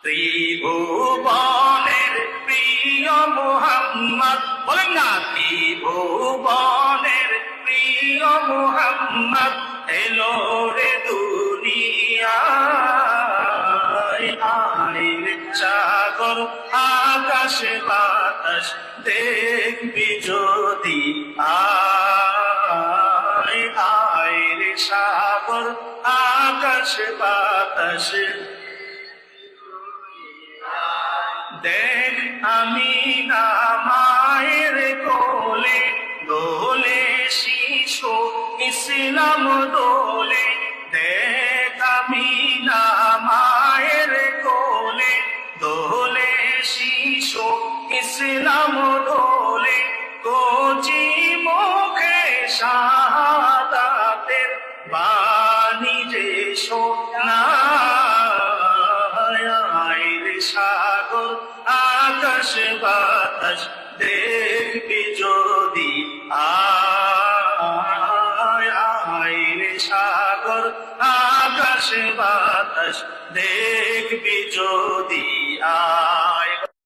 ত্রিভুবনের প্রিয় মুহাম্মদ, বলেন না, ত্রিভুবনের প্রিয় মুহাম্মদ এলো রে দুনিয়ায়। আয়ের সাগর আকাশ বাতাস দেখবি যদি আয়। আয়ের সাগর আকাশ বাতাস দেখ আমিনা মায়ের কোলে দোলে শিশু ইসলাম দোলে। দেখ আমিনা মায়ের কোলে দোলে শিশু ইসলাম দোলে। কচি মুখে শাহাদাতের বাণী যে শোনায়। সাগর আকাশ বাতাস দেখবি যদি আয়। আয় সাগর আকাশ বাতাস দেখবি যদি আয়।